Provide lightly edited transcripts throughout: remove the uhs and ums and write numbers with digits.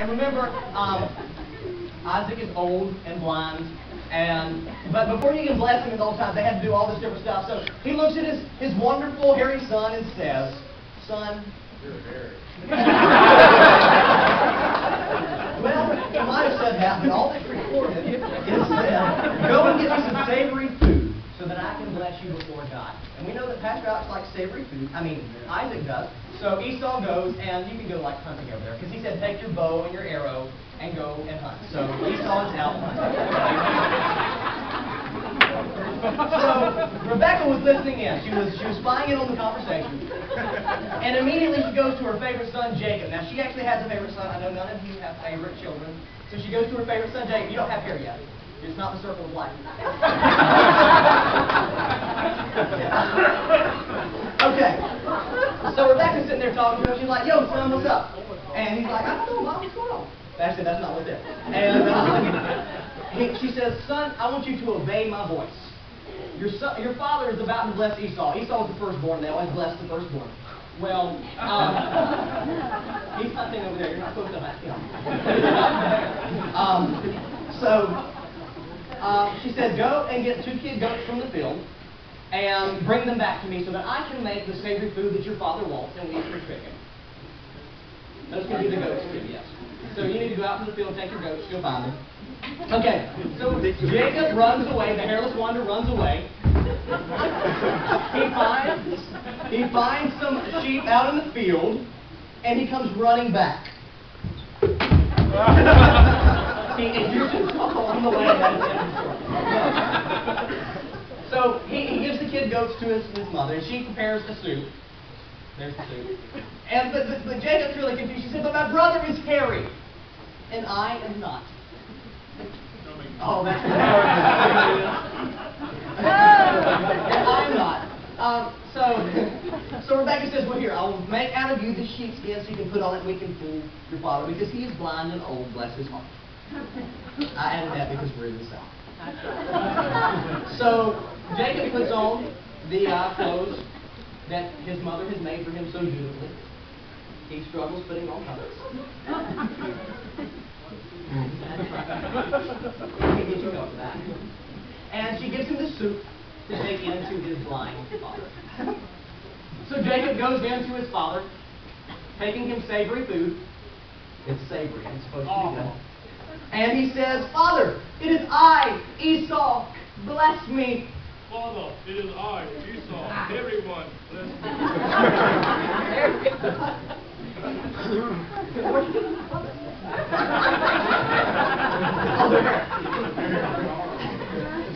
And remember, Isaac is old and blind, but before he can bless him at all times, they had to do all this different stuff. So he looks at his wonderful hairy son and says, "Son, you're hairy." Well, he might have said that, but all that's recorded is said, "Go and get me some savory food so that I can bless you before God." And we know that Pastor Alex likes savory food. I mean, Isaac does. So Esau goes, and you can go like hunting over there, because he said, "Take your bow and your arrow and go and hunt." So Esau is out hunting. So Rebecca was listening in. She was spying in on the conversation. And immediately she goes to her favorite son, Jacob. Now, she actually has a favorite son. I know none of you have favorite children. So she goes to her favorite son, Jacob. You don't have hair yet. It's not the circle of life. Okay. So Rebecca's sitting there talking to him. She's like, "Yo, son, what's up?" And he's like, "I don't know, Mom, what's going on?" Actually, that's not what's there. And she says, "Son, I want you to obey my voice. Your father is about to bless Esau. Esau is the firstborn. They always bless the firstborn. Well, he's hunting over there. You're not supposed to hunt him." She said, "Go and get 2 kid goats from the field and bring them back to me so that I can make the savory food that your father wants, and we eat your chicken." Those can be the goats too, yes. So you need to go out to the field, take your goats, go find them. Okay, so Jacob runs away, the hairless wanderer runs away. He finds some sheep out in the field, and he comes running back. He hears him talk along the way. So he gives the kid goats to his mother, and she prepares the soup. There's the soup. But Jacob's really confused. She said, "But my brother is hairy, and I am not." Oh, that's and I'm not. So Rebecca says, "Well, here, I will make out of you the sheepskin so you can put on it. We can fool your father because he is blind and old. Bless his heart." I added that because we're in the South. So Jacob puts on the clothes that his mother has made for him so beautifully. He struggles putting on covers. And she gives him the soup to take into his blind father. So Jacob goes in to his father, taking him savory food. It's savory, it's supposed to be good. And he says, "Father, it is I, Esau. Bless me." "Father, it is I, Esau. Everyone, bless me."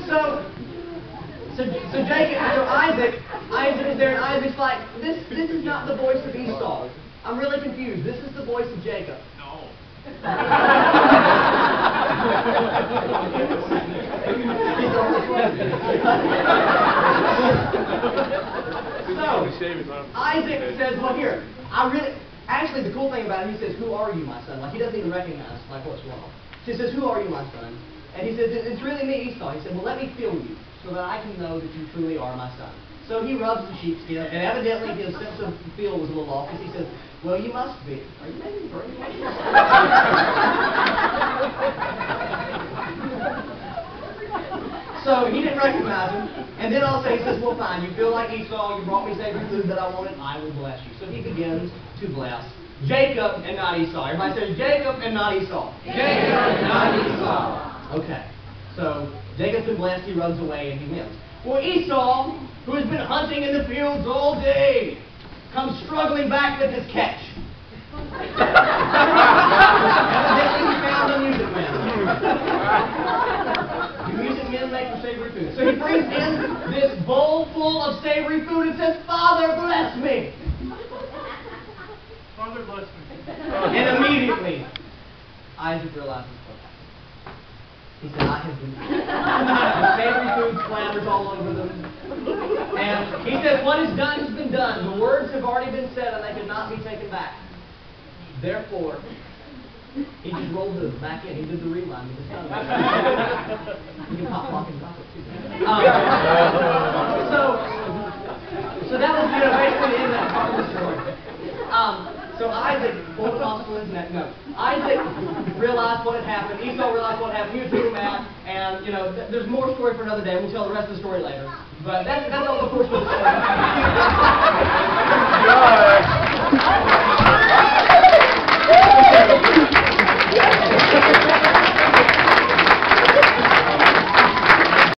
So Isaac is there, and Isaac's like, this is not the voice of Esau. I'm really confused. This is the voice of Jacob. No. So Isaac says, "Well, here, actually, the cool thing about it, he says, 'Who are you, my son?' Like, he doesn't even recognize, like, what's wrong. He says, 'Who are you, my son?' And he says, 'It's really me, Esau.' He said, 'Well, let me feel you so that I can know that you truly are my son.' So he rubs the sheepskin, and evidently his sense of feel was a little off, because he says, 'Well, you must be.' Are you making me So he didn't recognize him, and then all of a sudden he says, 'Well, fine, you feel like Esau, you brought me savory food that I wanted, I will bless you.' So he begins to bless Jacob and not Esau. Everybody says Jacob and not Esau. Jacob, not Esau. Okay, so Jacob's been blessed, he runs away, and he wins. Well, Esau, who has been hunting in the fields all day, comes struggling back with his catch. Evidently he found a music man. Music men make for savory food. So he brings in this bowl full of savory food and says, "Father, bless me." Father, bless me. And immediately, Isaac realizes what happened. He said, "I have been the savory food splatters all over them." And he says, "What is done has been done. The words have already been said, and they cannot be taken back. Therefore," he just rolled it back in. He did the rewind with his tongue. You can pop, lock, and drop it too. So that was, basically the end of that part of the story. So Isaac pulled off possible internet. No. Isaac realized what had happened. Esau realized what happened. He was really mad. And, you know, there's more story for another day. We'll tell the rest of the story later. But that's all the portion of the story.